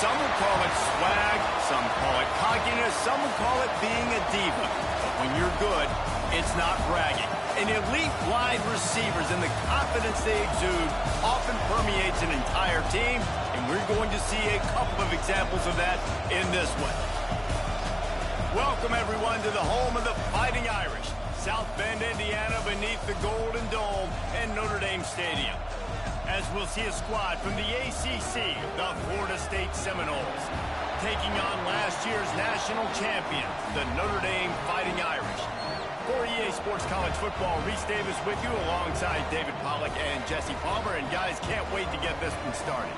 Some would call it swag, some call it cockiness, some would call it being a diva. But when you're good, it's not bragging. An elite wide receivers and the confidence they exude often permeates an entire team, and we're going to see a couple of examples of that in this one. Welcome, everyone, to the home of the Fighting Irish, South Bend, Indiana, beneath the Golden Dome and Notre Dame Stadium. As we'll see a squad from the ACC, the Florida State Seminoles, taking on last year's national champion, the Notre Dame Fighting Irish. For EA Sports College Football, Reese Davis with you alongside David Pollack and Jesse Palmer. And guys, can't wait to get this one started.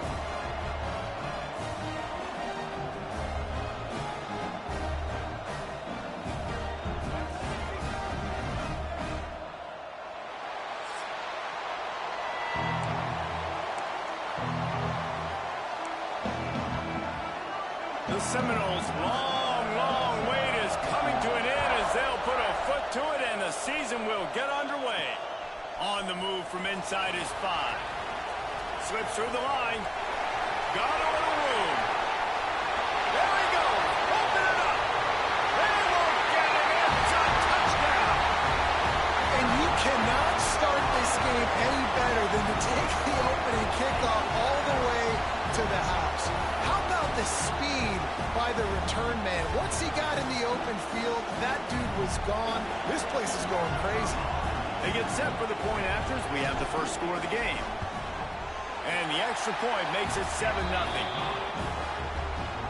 The Seminoles' long wait is coming to an end as they'll put a foot to it, and the season will get underway. On the move from inside his 5. Slips through the line. Got over the room. There he goes. Open it up. They won't get it. It's a touchdown. And you cannot start this game any better than to take the opening kickoff all the way to the house. How about the speed by the return man? Once he got in the open field, that dude was gone. This place is going crazy. They get set for the point afters. We have the first score of the game. And the extra point makes it 7-0.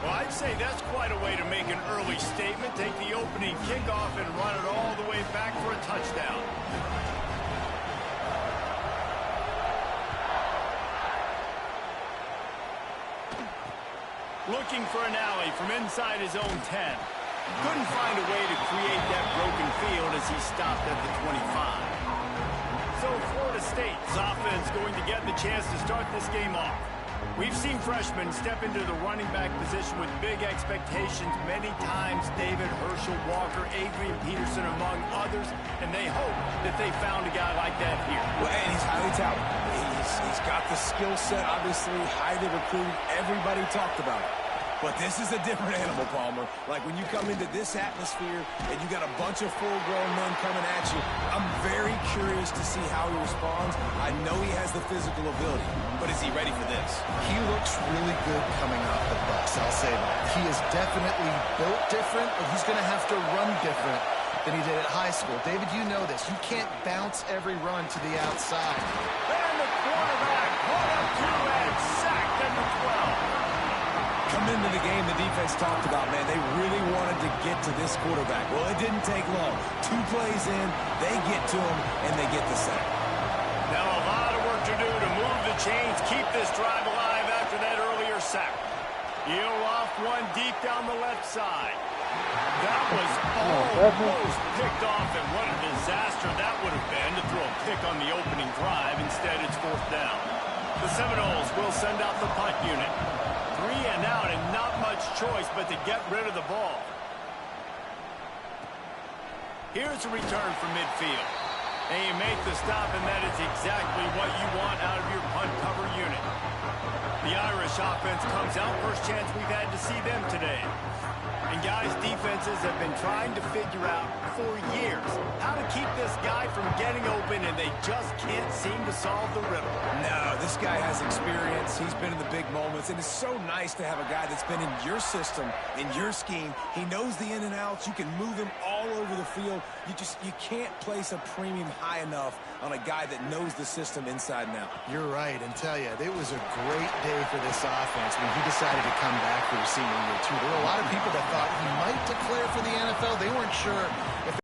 Well, I'd say that's quite a way to make an early statement. Take the opening kickoff and run it all the way back for a touchdown. Looking for an alley from inside his own 10. Couldn't find a way to create that broken field as he stopped at the 25. So Florida State's offense going to get the chance to start this game off. We've seen freshmen step into the running back position with big expectations many times. David, Herschel, Walker, Adrian Peterson, among others. And they hope that they found a guy like that here. Well, and he's highly talented. He's got the skill set, obviously, highly recruited. Everybody talked about it. But this is a different animal, Palmer. Like when you come into this atmosphere and you got a bunch of full-grown men coming at you, I'm very curious to see how he responds. I know he has the physical ability, but is he ready for this? He looks really good coming off the bus, I'll say that. He is definitely built different, but he's going to have to run different than he did at high school. David, you know this. You can't bounce every run to the outside. And the quarterback brought up to and sacked at the 12. Coming into the game, the defense talked about, man, they really wanted to get to this quarterback. Well, it didn't take long. 2 plays in, they get to him, and they get the sack. Now a lot of work to do to move the chains, keep this drive alive after that earlier sack. He'll off one deep down the left side. That was almost picked off, and what a disaster that would have been to throw a pick on the opening drive. Instead, it's 4th down. The Seminoles will send out the punt unit. 3 and out, and not much choice but to get rid of the ball. Here's a return from midfield. And you make the stop, and that is exactly what you want out of your punt cover unit. The Irish offense comes out. First chance we've had to see them today. And guys, defenses have been trying to figure out for years how to keep this guy from getting open, and they just can't seem to solve the riddle. No, this guy has experience. He's been in the big moments, and it's so nice to have a guy that's been in your system, in your scheme. He knows the in and outs. You can move him all over the field. You can't place a premium high enough on a guy that knows the system inside and out. You're right, and tell you, it was a great day for this offense when he decided to come back for his senior year, too. There were a lot of people that thought he might declare for the NFL. They weren't sure if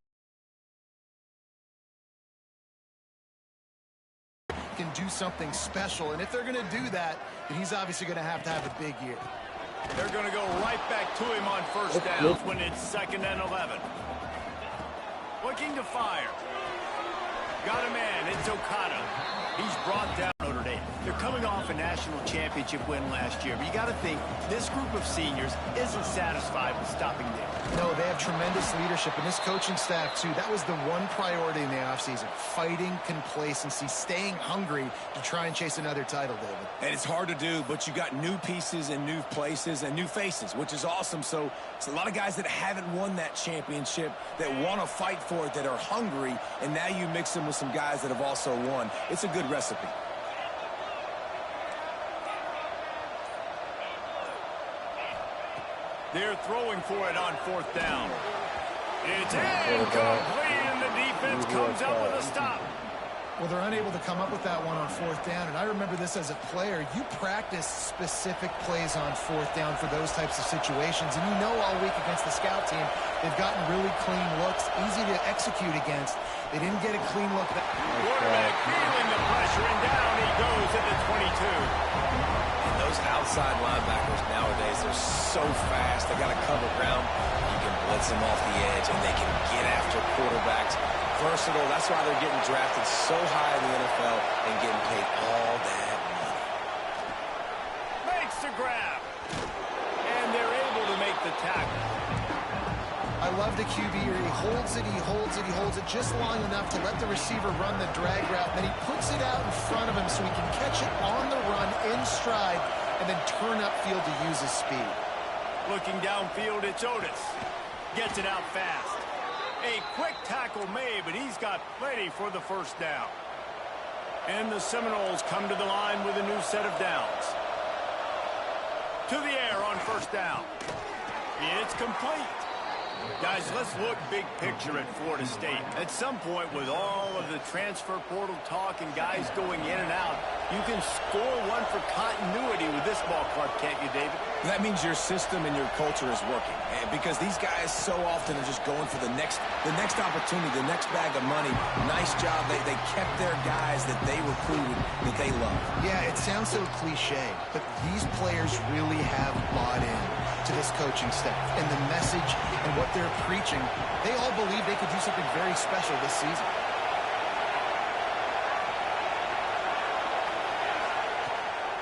he can do something special, and if they're going to do that, then he's obviously going to have a big year. They're going to go right back to him on first down when it's 2nd and 11. Looking to fire. Got a man. It's Okada. He's brought down Notre Dame. They're They're coming off a national championship win last year, but you got to think this group of seniors isn't satisfied with stopping there. No, they have tremendous leadership, and this coaching staff, too. That was the one priority in the offseason, fighting complacency, staying hungry to try and chase another title, David. And it's hard to do, but you got new pieces and new places and new faces, which is awesome. So it's a lot of guys that haven't won that championship that want to fight for it, that are hungry, and now you mix them with some guys that have also won. It's a good recipe. They're throwing for it on 4th down. It's incomplete, and the defense comes up with a stop. Well, they're unable to come up with that one on 4th down, and I remember this as a player. You practice specific plays on 4th down for those types of situations, and you know all week against the scout team, they've gotten really clean looks, easy to execute against. They didn't get a clean look. Quarterback feeling the pressure, and down he goes at the 22. And those outside linebackers nowadays, they're so fast. They got to cover ground. You can blitz them off the edge, and they can get after quarterbacks. Versatile. That's why they're getting drafted so high in the NFL and getting paid all that money. Makes the grab. And they're able to make the tackle. I love the QB here. He holds it, he holds it, he holds it just long enough to let the receiver run the drag route. Then he puts it out in front of him so he can catch it on the run in stride and then turn upfield to use his speed. Looking downfield, it's Otis. Gets it out fast. A quick tackle made, but he's got plenty for the 1st down. And the Seminoles come to the line with a new set of downs. To the air on 1st down. It's complete. Guys, let's look big picture at Florida State. At some point, with all of the transfer portal talk and guys going in and out, you can score one for continuity with this ball club, can't you, David? That means your system and your culture is working. And because these guys so often are just going for the next opportunity, the next bag of money. Nice job. They kept their guys that they recruited, that they love. Yeah, it sounds so cliche, but these players really have bought in to this coaching staff and the message and what they're preaching. They all believe they could do something very special this season.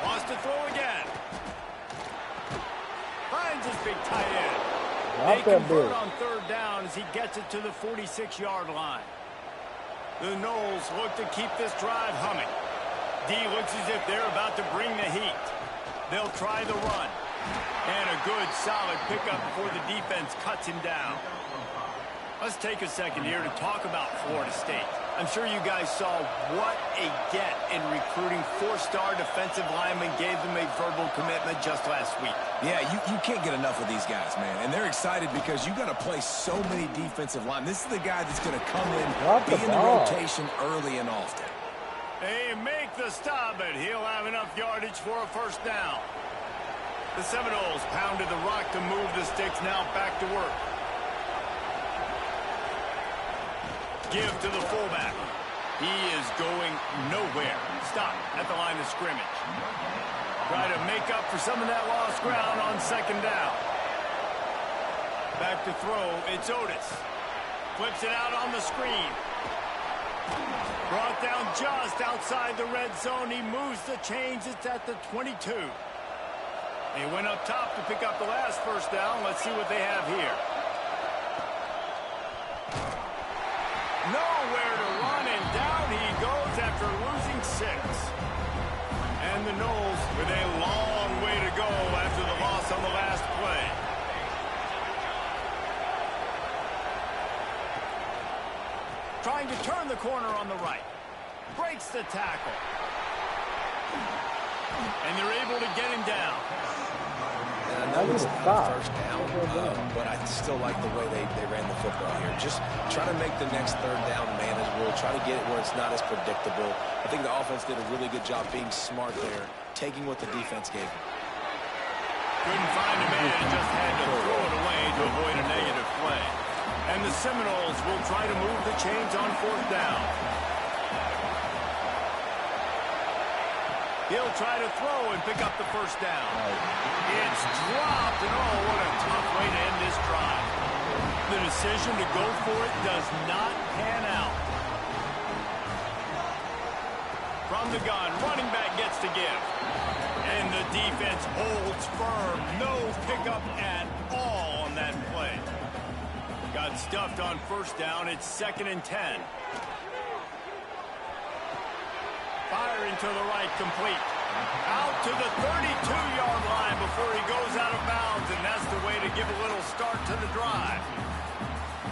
Wants to throw again. Finds his big tight end. They convert on 3rd down as he gets it to the 46-yard line. The Noles look to keep this drive humming. D looks as if they're about to bring the heat. They'll try the run. And a good, solid pickup before the defense cuts him down. Let's take a second here to talk about Florida State. I'm sure you guys saw what a get in recruiting 4-star defensive linemen gave them a verbal commitment just last week. Yeah, you can't get enough of these guys, man. And they're excited because you got to play so many defensive linemen. This is the guy that's going to come in, be in the rotation early and often. They make the stop, but he'll have enough yardage for a 1st down. The Seminoles pounded the rock to move the sticks, now back to work. Give to the fullback. He is going nowhere. Stop at the line of scrimmage. Try to make up for some of that lost ground on 2nd down. Back to throw, it's Otis. Flips it out on the screen. Brought down just outside the red zone. He moves the chains. It's at the 22. He went up top to pick up the last 1st down. Let's see what they have here. Nowhere to run, and down he goes after losing 6. And the Noles with a long way to go after the loss on the last play. Trying to turn the corner on the right. Breaks the tackle. And they're able to get him down. And I know it's not a 1st down, but I still like the way they ran the football here. Just try to make the next 3rd down manageable. Try to get it where it's not as predictable. I think the offense did a really good job being smart there, taking what the defense gave them. Couldn't find a man, just had to throw it away to avoid a negative play. And the Seminoles will try to move the chains on 4th down. He'll try to throw and pick up the 1st down. It's dropped, and oh, what a tough way to end this drive. The decision to go for it does not pan out. From From the gun, running back gets to give. And the defense holds firm. No pickup at all on that play. Got stuffed on first down. It's 2nd and 10. Firing to the right, complete. Out to the 32-yard line before he goes out of bounds, and that's the way to give a little start to the drive.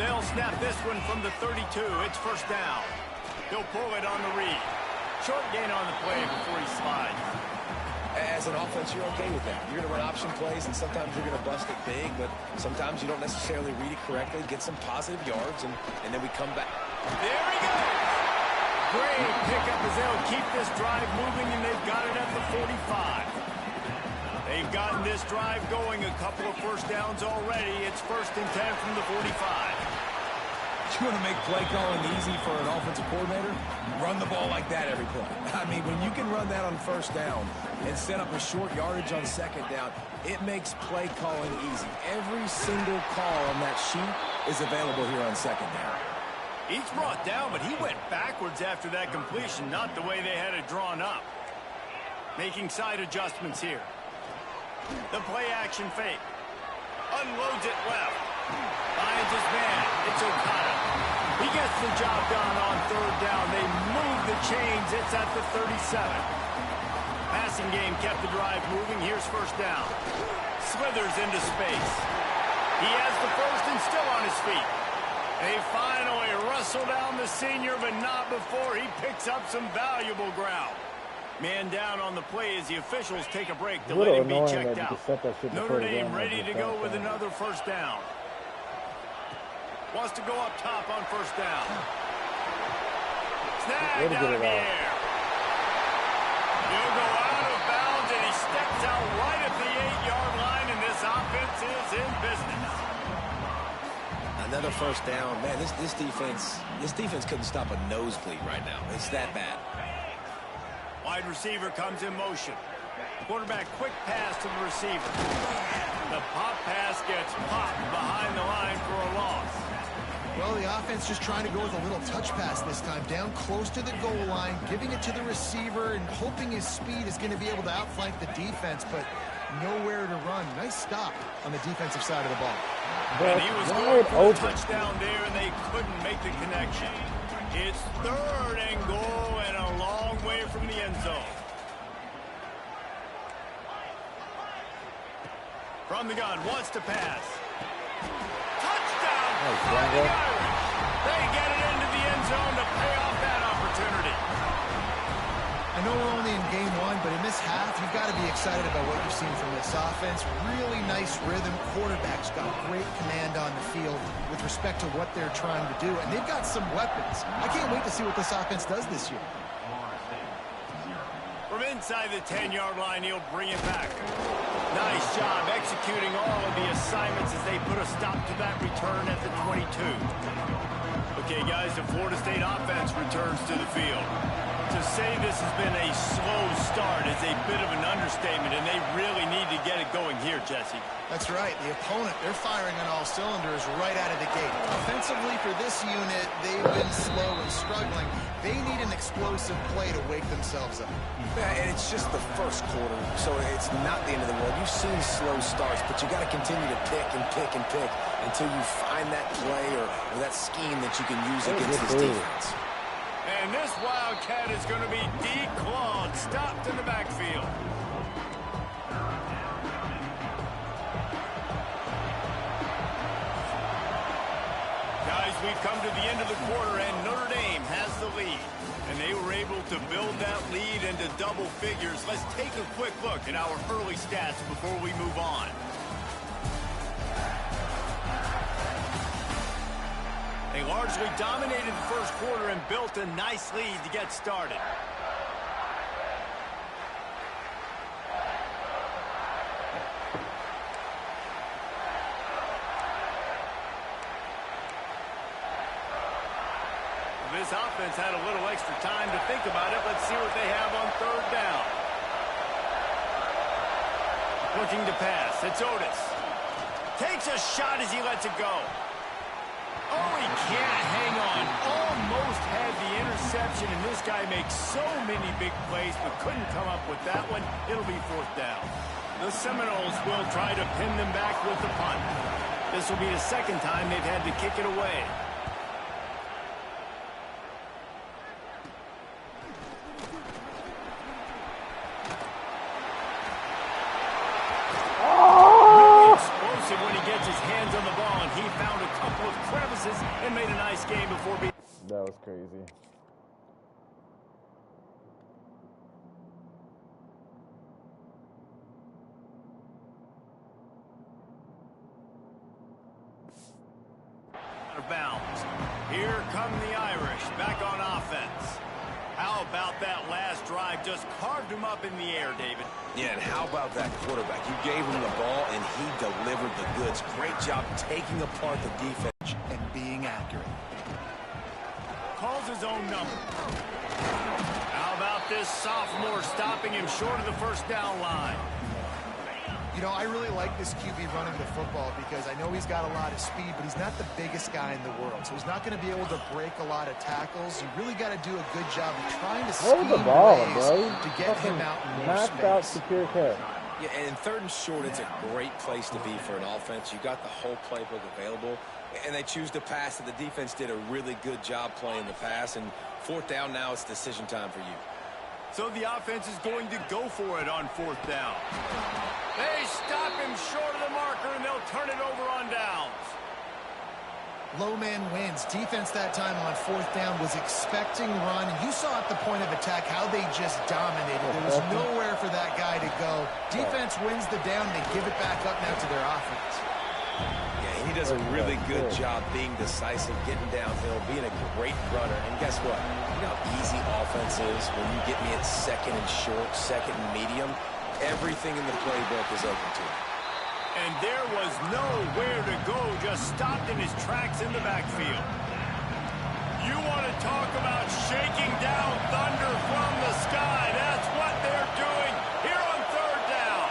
They'll snap this one from the 32. It's first down. He'll pull it on the read. Short gain on the play before he slides. As an offense, you're okay with that. You're going to run option plays, and sometimes you're going to bust it big, but sometimes you don't necessarily read it correctly, get some positive yards, and then we come back. There he goes! Great pickup as they'll keep this drive moving, and they've got it at the 45. They've gotten this drive going, a couple of first downs already. It's 1st and 10 from the 45. You want to make play calling easy for an offensive coordinator? Run the ball like that every play. I mean, when you can run that on first down and set up a short yardage on second down, it makes play calling easy. Every single call on that sheet is available here on second down. He's brought down, but he went backwards after that completion, not the way they had it drawn up. Making side adjustments here. The play action fake. Unloads it left. Finds his man. It's Okada. He gets the job done on third down. They move the chains. It's at the 37. Passing game kept the drive moving. Here's first down. Slithers into space. He has the first and still on his feet. They finally wrestle down the senior, but not before he picks up some valuable ground. Man down on the play as the officials take a break to let him be checked out. Notre Dame ready to go with another first down. Wants to go up top on first down. Snagged out of the air. He'll go out of bounds, and he steps out right at the 8-yard line, and this offense is in business. Another first down. Man, this defense couldn't stop a nosebleed right now. It's that bad. Wide receiver comes in motion. Quarterback quick pass to the receiver. The pop pass gets popped behind the line for a loss. Well, the offense just trying to go with a little touch pass this time, down close to the goal line, giving it to the receiver and hoping his speed is going to be able to outflank the defense, but nowhere to run. Nice stop on the defensive side of the ball. And he was going for a touchdown there, and they couldn't make the connection. It's 3rd and goal and a long way from the end zone. From the gun, wants to pass. Touchdown! Fighting Irish. They get it into the end zone to pay off that opportunity. I know we're only in game 1, but in this half, you've got to be excited about what you've seen from this offense. Really nice rhythm. Quarterback's got great command on the field with respect to what they're trying to do, and they've got some weapons. I can't wait to see what this offense does this year. From inside the 10-yard line, he'll bring it back. Nice job executing all of the assignments as they put a stop to that return at the 22. Okay, guys, the Florida State offense returns to the field. To say this has been a slow start is a bit of an understatement, and they really need to get it going here, Jesse. That's right. The opponent, they're firing on all cylinders right out of the gate. Offensively for this unit, they've been slow and struggling. They need an explosive play to wake themselves up. Yeah, and it's just the first quarter, so it's not the end of the world. You've seen slow starts, but you got to continue to pick and pick and pick until you find that play or that scheme that you can use against this defense. And this Wildcat is going to be declawed, stopped in the backfield. Guys, we've come to the end of the quarter, and Notre Dame has the lead. And they were able to build that lead into double figures. Let's take a quick look at our early stats before we move on. They largely dominated the first quarter and built a nice lead to get started. This offense had a little extra time to think about it. Let's see what they have on third down. Looking to pass. It's Otis. Takes a shot as he lets it go. Oh, he can't hang on. Almost had the interception. interception, and this guy makes so many big plays but couldn't come up with that one. It'll be 4th down. The Seminoles will try to pin them back with the punt. This will be the 2nd time they've had to kick it away. Really explosive when he gets his hands on the ball, and he found a couple of crevices and made a nice game before being... That was crazy. Out of bounds. Here come the Irish back on offense. How about that last drive? Just carved him up in the air, David. Yeah, and how about that quarterback? You gave him the ball, and he delivered the goods. Great job taking apart the defense and being accurate. Calls his own number. How about this sophomore stopping him short of the 1st down line? You know, I really like this QB running the football because I know he's got a lot of speed, but he's not the biggest guy in the world. So he's not going to be able to break a lot of tackles. You really got to do a good job of trying to scheme the ball, ways bro. to get him out in more Knocked out secure catch. Yeah, and in 3rd and short, it's a great place to be for an offense. You got the whole playbook available, and they choose to pass, and the defense did a really good job playing the pass. And 4th down now, it's decision time for you. So the offense is going to go for it on 4th down. They stop him short of the marker, and they'll turn it over on downs. Low man wins. Defense that time on 4th down was expecting run. You saw at the point of attack how they just dominated. There was nowhere for that guy to go. Defense wins the down. They give it back up now to their offense. Yeah, he does a really good job being decisive, getting downhill, being a great runner. And guess what? You know how easy offense is when you get me at 2nd and short, 2nd and medium. Everything in the playbook is open to him. And there was nowhere to go, just stopped in his tracks in the backfield. You want to talk about shaking down thunder from the sky. That's what they're doing here on 3rd down.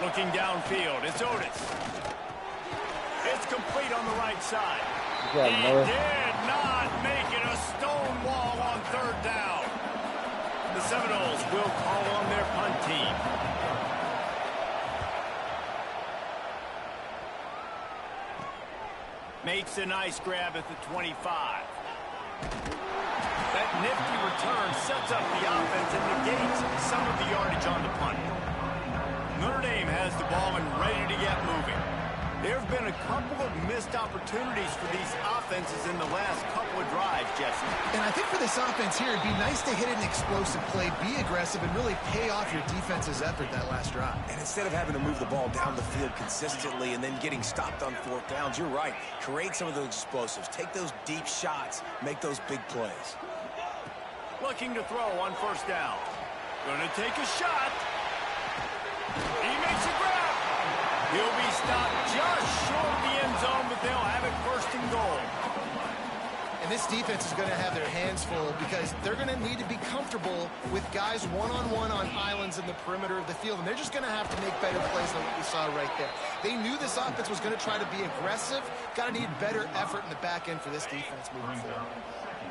Looking downfield, it's Otis. It's complete on the right side. He did not make it a stone wall on 3rd down. The Seminoles will call on their punt team. Makes a nice grab at the 25. That nifty return sets up the offense and negates some of the yardage on the punt. Notre Dame has the ball and ready to get moving. There have been a couple of missed opportunities for these offenses in the last couple of drives, Jesse. And I think for this offense here, it'd be nice to hit an explosive play, be aggressive, and really pay off your defense's effort that last drive. And instead of having to move the ball down the field consistently and then getting stopped on 4th downs, you're right. Create some of those explosives. Take those deep shots. Make those big plays. Looking to throw on 1st down. Gonna take a shot. He makes a grab. He'll be stopped just short of the end zone, but they'll have it 1st and goal. And this defense is going to have their hands full because they're going to need to be comfortable with guys one-on-one on islands in the perimeter of the field. And they're just going to have to make better plays than what we saw right there. They knew this offense was going to try to be aggressive. Got to need better effort in the back end for this defense moving forward.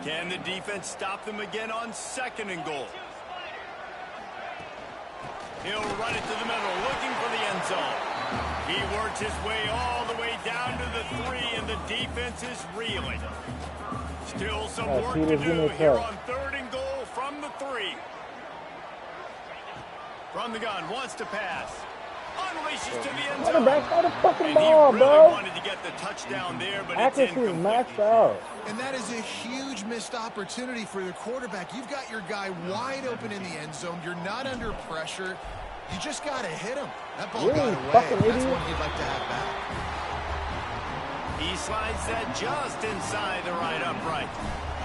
Can the defense stop them again on 2nd and goal? He'll run it to the middle, looking for the end zone. He works his way all the way down to the 3, and the defense is reeling. Still some work to do here on 3rd and goal from the 3. From the gun, wants to pass. Unleashes to the end zone. And he really wanted to get the touchdown there, but it's incomplete. Maxed out. And that is a huge missed opportunity for your quarterback. You've got your guy wide open in the end zone. You're not under pressure. You just got to hit him. That ball got away. That's one you'd like to have back. He slides that just inside the right upright.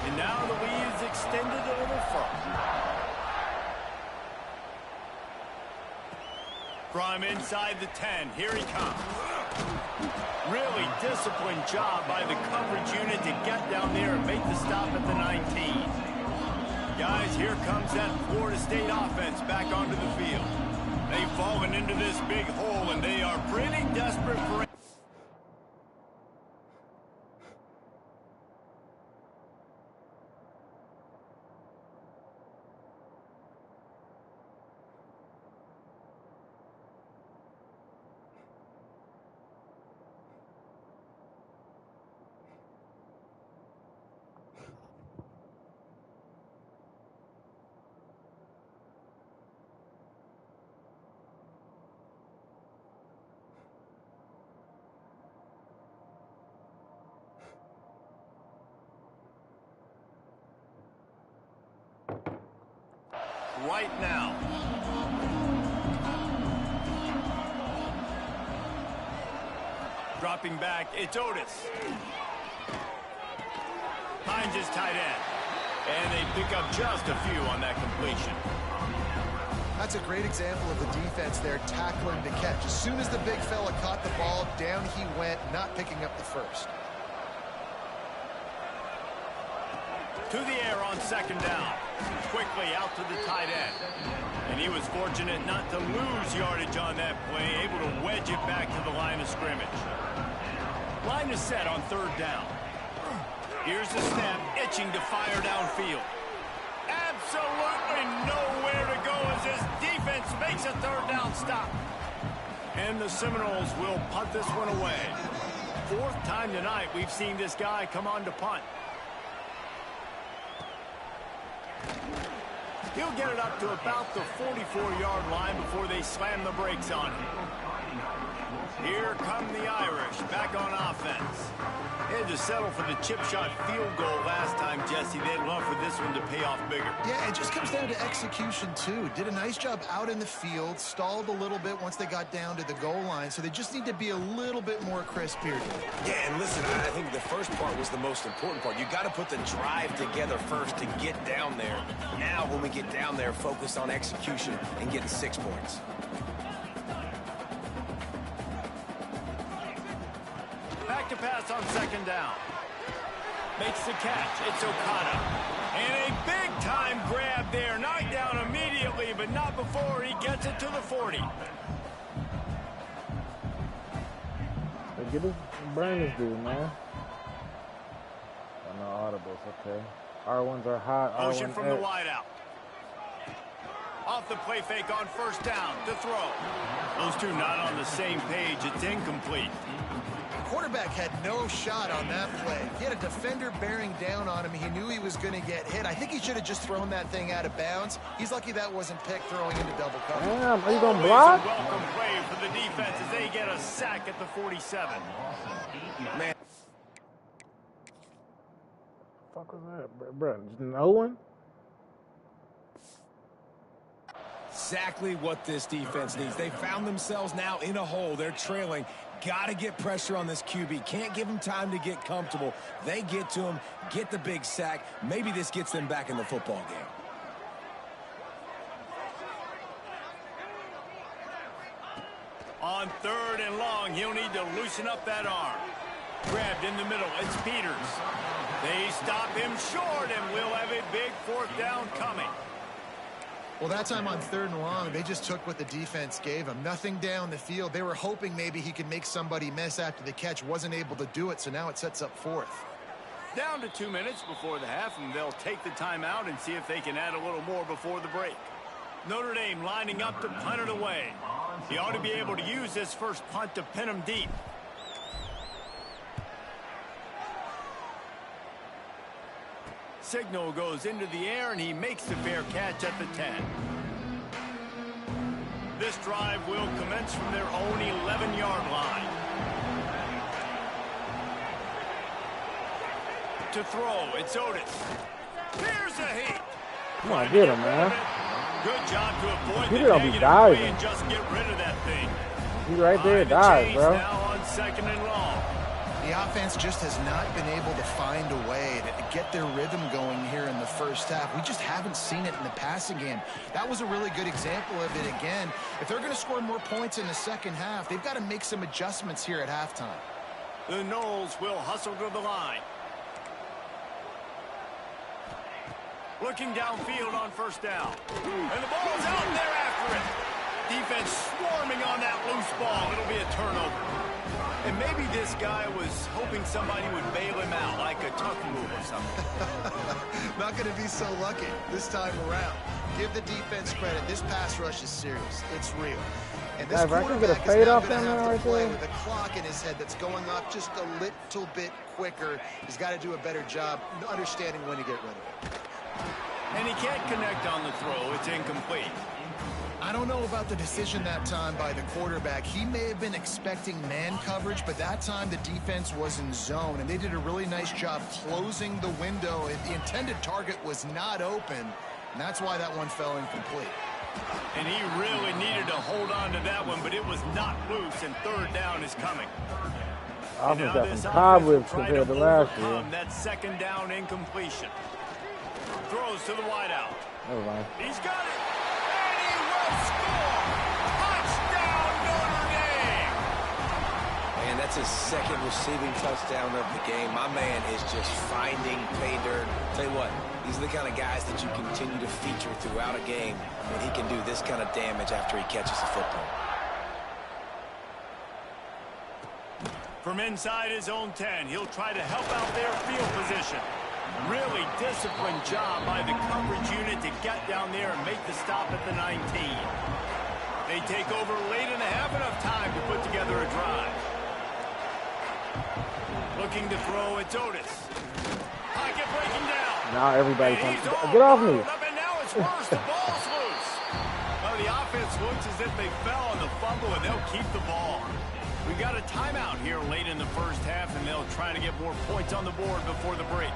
And now the lead is extended a little further. From inside the 10, here he comes. Really disciplined job by the coverage unit to get down there and make the stop at the 19. Guys, here comes that Florida State offense back onto the field. They've fallen into this big hole, and they are pretty desperate for it. right now. Dropping back, it's Otis. Finds his tight end. And they pick up just a few on that completion. That's a great example of the defense there tackling the catch. As soon as the big fella caught the ball, down he went, not picking up the first. To the air on second down. Quickly out to the tight end. And he was fortunate not to lose yardage on that play, able to wedge it back to the line of scrimmage. Line is set on third down. Here's the snap, itching to fire downfield. Absolutely nowhere to go as this defense makes a third down stop. And the Seminoles will punt this one away. Fourth time tonight we've seen this guy come on to punt. He'll get it up to about the 44-yard line before they slam the brakes on him. Here come the Irish, back on offense. They had to settle for the chip shot field goal last time, Jesse. They'd love for this one to pay off bigger. Yeah, it just comes down to execution, too. Did a nice job out in the field, stalled a little bit once they got down to the goal line, so they just need to be a little bit more crisp here. Yeah, and listen, I think the first part was the most important part. You got to put the drive together first to get down there. Now, when we get down there, focus on execution and getting 6 points. Back to pass on second down. Makes the catch. It's Okada. And a big-time grab there. Knocked down immediately, but not before he gets it to the 40. Get his brains due, man. Oh, no audibles, okay. R1s are hot. Motion R1 from the wideout. Off the play fake on first down to throw. Those two not on the same page. It's incomplete. Quarterback had no shot on that play. He had a defender bearing down on him. He knew he was going to get hit. I think he should have just thrown that thing out of bounds. He's lucky that wasn't picked throwing into double cover. Damn, are you going to Always block? a welcome play for the defense as they get a sack at the 47. Man. Fuck was that, bro? No one? Exactly what this defense needs. They found themselves now in a hole. They're trailing. Got to get pressure on this QB. Can't give him time to get comfortable. They get to him, get the big sack. Maybe this gets them back in the football game. On third and long, he'll need to loosen up that arm. Grabbed in the middle, it's Peters. They stop him short, and we'll have a big fourth down coming. Well, that time on third and long, they just took what the defense gave him. Nothing down the field. They were hoping maybe he could make somebody miss after the catch. Wasn't able to do it, so now it sets up fourth. Down to 2 minutes before the half, and they'll take the timeout and see if they can add a little more before the break. Notre Dame lining up to punt it away. He ought to be able to use this first punt to pin him deep. Signal goes into the air, and he makes the fair catch at the 10. This drive will commence from their own 11-yard line. To throw, it's Otis. Here's a heat. Come on, get him, man. Good job to avoid He the don't be negative diving. play and just get rid of that thing. He right there, Time and dies, change bro. Now on second and long. The offense just has not been able to find a way to get their rhythm going here in the first half. We just haven't seen it in the passing game. That was a really good example of it again. If they're going to score more points in the second half, they've got to make some adjustments here at halftime. The Noles will hustle to the line. Looking downfield on first down. And the ball's out there after it. Defense swarming on that loose ball. It'll be a turnover. And maybe this guy was hoping somebody would bail him out, like a tuck move or something. Not going to be so lucky this time around. Give the defense credit. This pass rush is serious. It's real. And this If I can get a quarterback fade is now off going to them have to right play there. with a clock in his head that's going up just a little bit quicker. He's got to do a better job understanding when to get rid of it. And he can't connect on the throw. It's incomplete. I don't know about the decision that time by the quarterback. He may have been expecting man coverage, but that time the defense was in zone, and they did a really nice job closing the window. The intended target was not open, And that's why that one fell incomplete. And he really needed to hold on to that one, but it was not loose, and third down is coming. Offense got some cobwebs compared to last year. That second down incompletion. Throws to the wideout. Never mind. He's got it, and he will score. Touchdown, Notre Dame. And that's his second receiving touchdown of the game. My man is just finding pay dirt. Tell you what, these are the kind of guys that you continue to feature throughout a game when he can do this kind of damage after he catches a football. From inside his own 10, he'll try to help out their field position. Really disciplined job by the coverage unit to get down there and make the stop at the 19. They take over late in the half, enough time to put together a drive. Looking to throw, it's Otis. Pocket breaking down. Now everybody comes. Get off me. And now it's worse. The ball's loose. Well, the offense looks as if they fell on the fumble, and they'll keep the ball. We've got a timeout here late in the first half, and they'll try to get more points on the board before the break.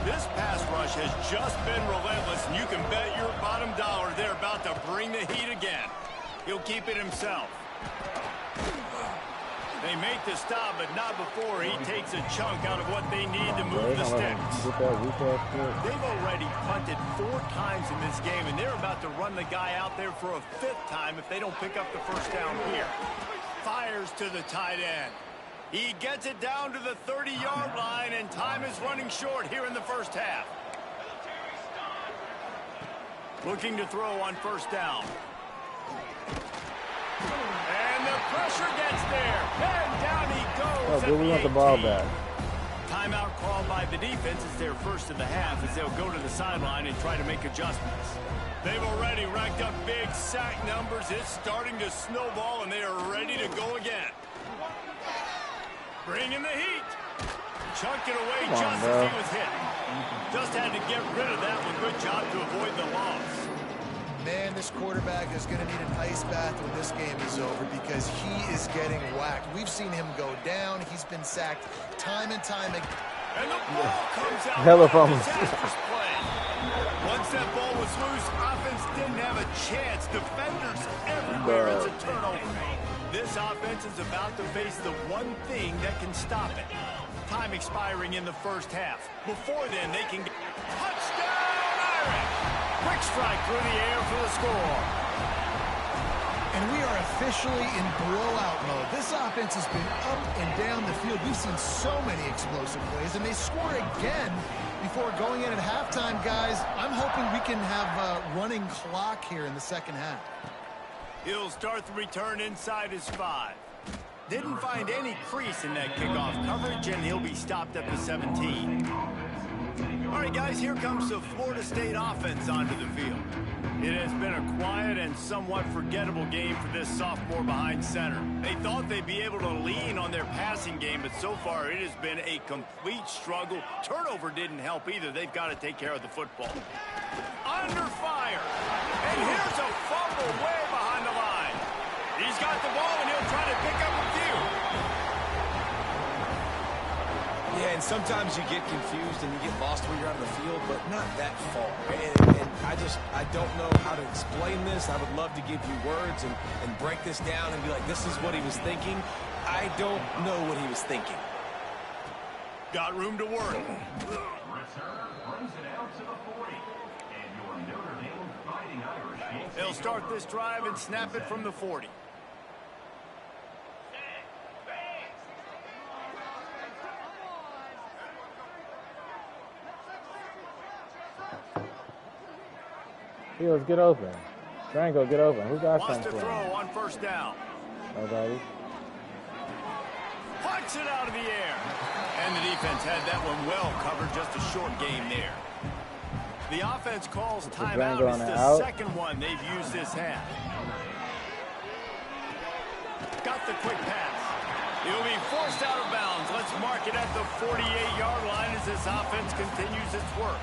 This pass rush has just been relentless, and you can bet your bottom dollar they're about to bring the heat again. He'll keep it himself. They make the stop, but not before he takes a chunk out of what they need to move the sticks. They've already punted 4 times in this game, and they're about to run the guy out there for a 5th time if they don't pick up the first down here. Fires to the tight end. He gets it down to the 30-yard line, and time is running short here in the first half. Looking to throw on first down. And the pressure gets there. And down he goes. Oh, we want the ball back. Timeout called by the defense is their first of the half as they'll go to the sideline and try to make adjustments. They've already racked up big sack numbers. It's starting to snowball, and they are ready to go again. Bringing the heat. Chunked it away just as he was hit. Just had to get rid of that one. Good job to avoid the loss. Man, this quarterback is going to need an ice bath when this game is over because he is getting whacked. We've seen him go down. He's been sacked time and time again. And the ball comes out. Hella fumbles. Disastrous play. Once that ball was loose, offense didn't have a chance. Defenders everywhere. It's a turnover. This offense is about to face the one thing that can stop it. Time expiring in the first half. Before then, they can get touchdown Irish. Quick strike through the air for the score. And we are officially in blowout mode. This offense has been up and down the field. We've seen so many explosive plays, and they score again before going in at halftime, guys. I'm hoping we can have a running clock here in the second half. He'll start the return inside his 5. Didn't find any crease in that kickoff coverage, and he'll be stopped at the 17. All right, guys, here comes the Florida State offense onto the field. It has been a quiet and somewhat forgettable game for this sophomore behind center. They thought they'd be able to lean on their passing game, but so far it has been a complete struggle. Turnover didn't help either. They've got to take care of the football. Under fire. And here's a fumble way behind the line. He's got the ball, and he'll try to pick up a few. Yeah, and sometimes you get confused and you get lost when you're out of the field, but not that far. And I don't know how to explain this. I would love to give you words and break this down and be like, this is what he was thinking. I don't know what he was thinking. Got room to work. They'll start this drive and snap it from the 40. Fields, get open. Strango, get open. Who got Wants to something? throw on first down. Nobody. Punts it out of the air. And the defense had that one well covered. Just a short game there. The offense calls timeout. It's the second one they've used this half. Got the quick pass. He'll be forced out of bounds. Let's mark it at the 48-yard line as this offense continues its work.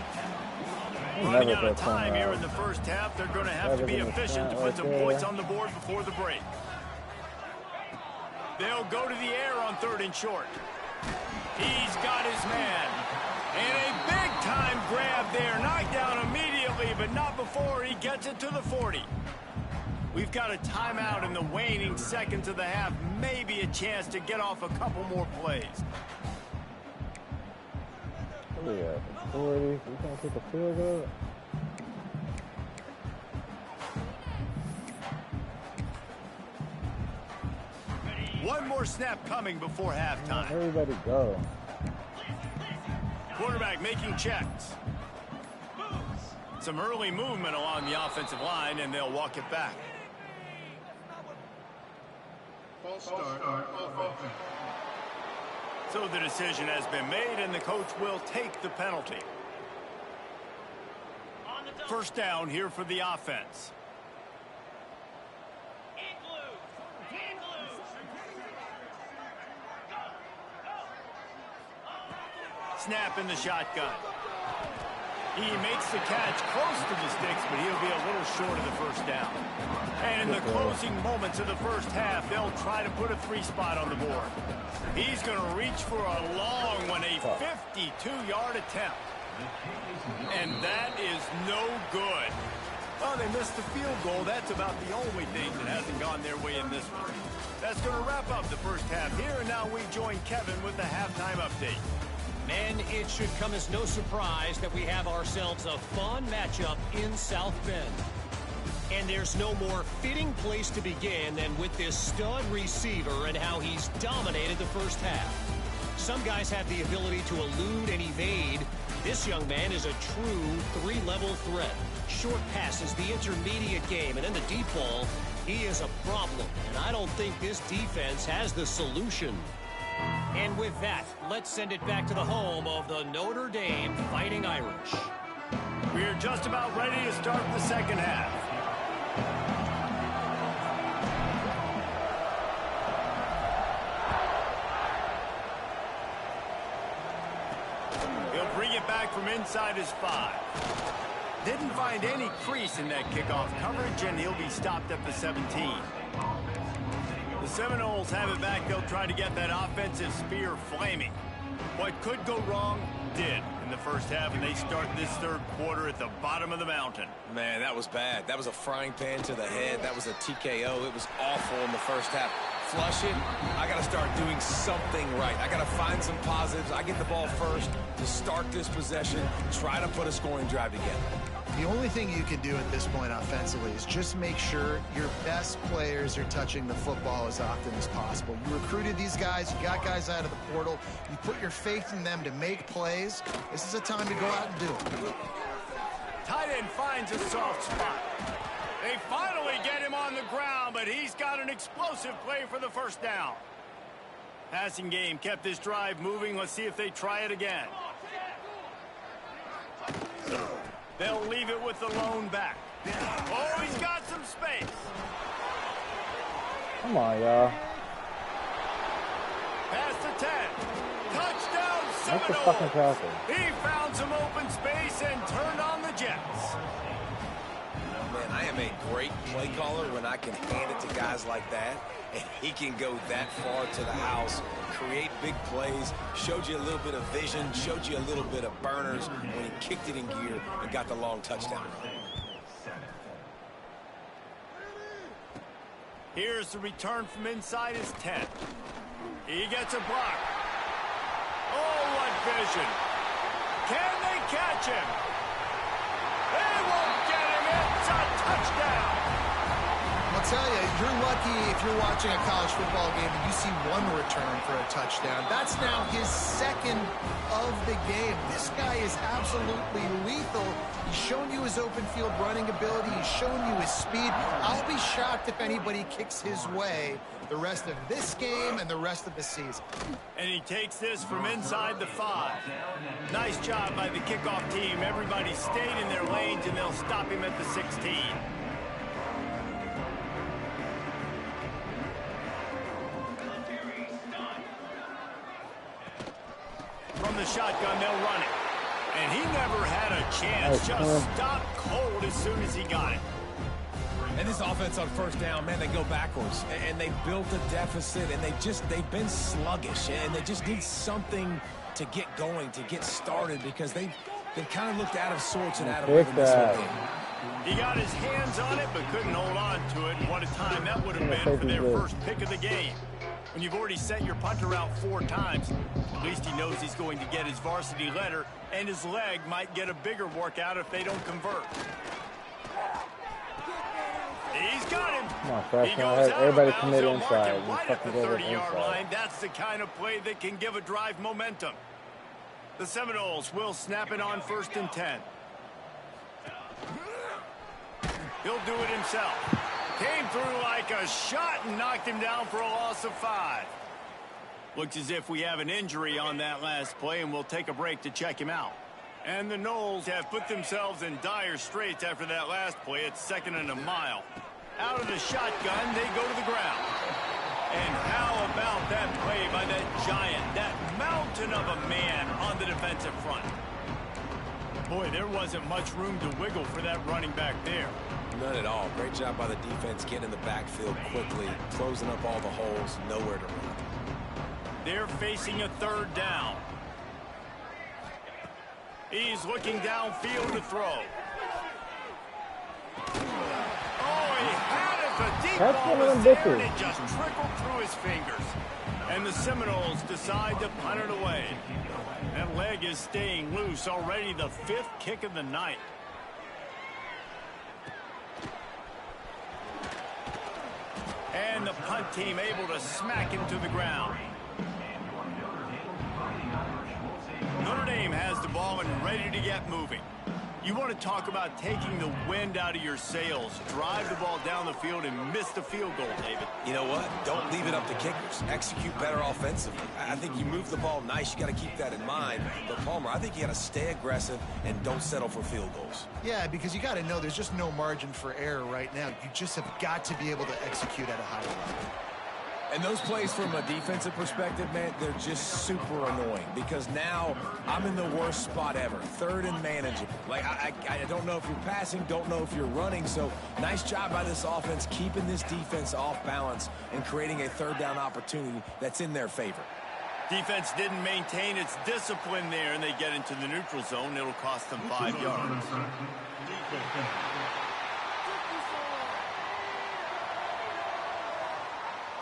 Running out of time here in the first half. They're going to have to be efficient to put some points on the board before the break. They'll go to the air on 3rd and short. He's got his man. And a big-time grab there. Knocked down immediately, but not before he gets it to the 40. We've got a timeout in the waning seconds of the half. Maybe a chance to get off a couple more plays. Oh yeah, 40. You can't kick a field goal. One more snap coming before halftime. Everybody go. Quarterback making checks. Some early movement along the offensive line, and they'll walk it back. So the decision has been made, and the coach will take the penalty. First down here for the offense. Snap in the shotgun. He makes the catch close to the sticks, but he'll be a little short of the first down. And in the closing moments of the first half, they'll try to put a 3-spot on the board. He's going to reach for a long one, a 52-yard attempt. And that is no good. Well, they missed the field goal. That's about the only thing that hasn't gone their way in this one. That's going to wrap up the first half here, and now we join Kevin with the halftime update. Men, it should come as no surprise that we have ourselves a fun matchup in South Bend. And there's no more fitting place to begin than with this stud receiver and how he's dominated the first half. Some guys have the ability to elude and evade. This young man is a true three-level threat. Short passes, the intermediate game, and then the deep ball. He is a problem, and I don't think this defense has the solution. And with that, let's send it back to the home of the Notre Dame Fighting Irish. We're just about ready to start the second half. He'll bring it back from inside his 5. Didn't find any crease in that kickoff coverage, and he'll be stopped at the 17. The Seminoles have it back. They'll try to get that offensive spear flaming. What could go wrong did in the first half, and they start this third quarter at the bottom of the mountain. Man, that was bad. That was a frying pan to the head. That was a TKO. It was awful in the first half. Flush it. I got to start doing something right. I got to find some positives. I get the ball first to start this possession, try to put a scoring drive together. The only thing you can do at this point offensively is just make sure your best players are touching the football as often as possible. You recruited these guys, you got guys out of the portal, you put your faith in them to make plays. This is a time to go out and do it. Tight end finds a soft spot. They finally get him on the ground, but he's got an explosive play for the first down. Passing game kept this drive moving. Let's see if they try it again. They'll leave it with the lone back. Oh, he's got some space. Come on, y'all. Pass to 10. Touchdown, That's the fucking Seminoles. tackle. He found some open space and turned on the Jets. Man, I am a great play caller when I can hand it to guys like that, and he can go that far to the house, create big plays, showed you a little bit of vision, showed you a little bit of burners when he kicked it in gear and got the long touchdown. Here's the return from inside his 10. He gets a block. Oh, what vision. Can they catch him? They won't get him. It's a touchdown. I'll tell you, you're lucky if you're watching a college football game and you see one return for a touchdown. That's now his second of the game. This guy is absolutely lethal. He's shown you his open field running ability. He's shown you his speed. I'll be shocked if anybody kicks his way the rest of this game and the rest of the season. And he takes this from inside the 5. Nice job by the kickoff team. Everybody stayed in their lanes, and they'll stop him at the 16. From the shotgun, they'll run it. And he never had a chance. Just stopped cold as soon as he got it. And this offense on first down, man, they go backwards. And they built a deficit, and they've been sluggish. And they just need something to get going, to get started, because they've They kind of looked out of sorts and out of rhythm this whole game. He got his hands on it, but couldn't hold on to it. What a time that would have been for their first pick of the game. When you've already sent your punter out 4 times, at least he knows he's going to get his varsity letter, and his leg might get a bigger workout if they don't convert. He's got him. Come on, freshman. Everybody commit inside. Right at the 30-yard line. That's the kind of play that can give a drive momentum. The Seminoles will snap it on 1st and 10. He'll do it himself. Came through like a shot and knocked him down for a loss of 5. Looks as if we have an injury on that last play, and we'll take a break to check him out. And the Noles have put themselves in dire straits after that last play. It's 2nd and a mile. Out of the shotgun, they go to the ground. And how about that play by that giant, that mountain of a man on the defensive front? Boy, there wasn't much room to wiggle for that running back there. None at all. Great job by the defense getting in the backfield quickly, closing up all the holes, nowhere to run. They're facing a 3rd down. He's looking downfield to throw. Oh, he had it. The deep ball was there, and it just trickled through his fingers. And the Seminoles decide to punt it away. That leg is staying loose. Already the 5th kick of the night. And the punt team able to smack him to the ground. Notre Dame has the ball and ready to get moving. You want to talk about taking the wind out of your sails. Drive the ball down the field and miss the field goal, David. You know what? Don't leave it up to kickers. Execute better offensively. I think you move the ball nice. You got to keep that in mind. But, Palmer, I think you got to stay aggressive and don't settle for field goals. Yeah, because you got to know there's just no margin for error right now. You just have got to be able to execute at a high level. And those plays from a defensive perspective, man, they're just super annoying because now I'm in the worst spot ever, 3rd and manageable. Like, I don't know if you're passing, don't know if you're running, so nice job by this offense keeping this defense off balance and creating a 3rd down opportunity that's in their favor. Defense didn't maintain its discipline there, and they get into the neutral zone. It'll cost them 5 yards.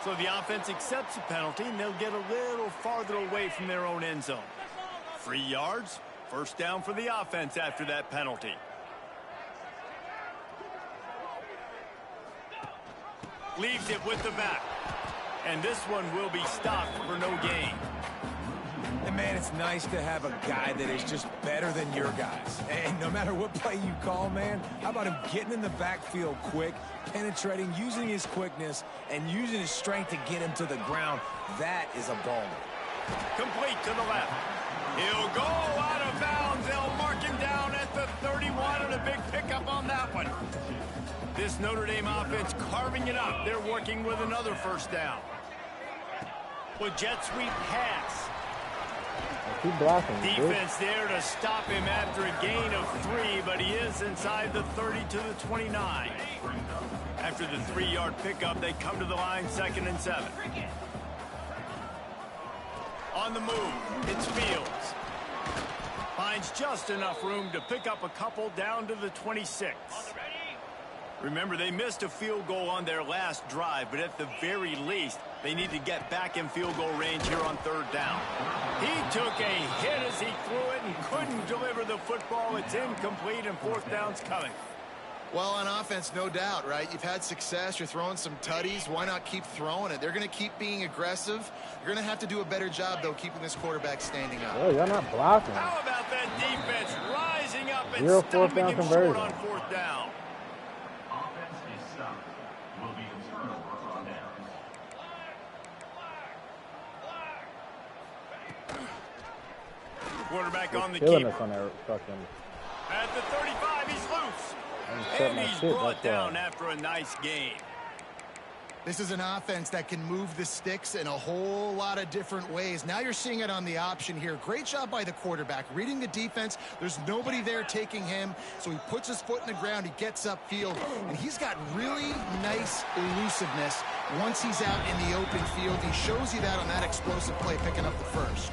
So the offense accepts the penalty, and they'll get a little farther away from their own end zone. 3 yards, 1st down for the offense after that penalty. Leaves it with the back. And this one will be stopped for no gain. And, man, it's nice to have a guy that is just better than your guys. And no matter what play you call, man, how about him getting in the backfield quick, penetrating, using his quickness, and using his strength to get him to the ground? That is a baller. Complete to the left. He'll go out of bounds. They'll mark him down at the 31, and a big pickup on that one. This Notre Dame offense carving it up. They're working with another 1st down. With jet sweep pass. Keep blocking. Defense there to stop him after a gain of 3, but he is inside the 30 to the 29. After the 3-yard pickup, they come to the line 2nd and 7. On the move, it's Fields. Finds just enough room to pick up a couple down to the 26. Remember, they missed a field goal on their last drive, but at the very least, they need to get back in field goal range here on 3rd down. He took a hit as he threw it and couldn't deliver the football. It's incomplete, and 4th down's coming. Well, on offense, no doubt, right? You've had success. You're throwing some tutties. Why not keep throwing it? They're going to keep being aggressive. You're going to have to do a better job, though, keeping this quarterback standing up. Oh, you're not blocking. How about that defense rising up and 0 stopping 4th down him conversion. short on 4th down? Quarterback on the Killing keeper. us on that fucking. At the 35, he's loose. And he's brought down after a nice game. This is an offense that can move the sticks in a whole lot of different ways. Now you're seeing it on the option here. Great job by the quarterback. Reading the defense. There's nobody there taking him. So he puts his foot in the ground. He gets upfield. And he's got really nice elusiveness once he's out in the open field. He shows you that on that explosive play, picking up the 1st.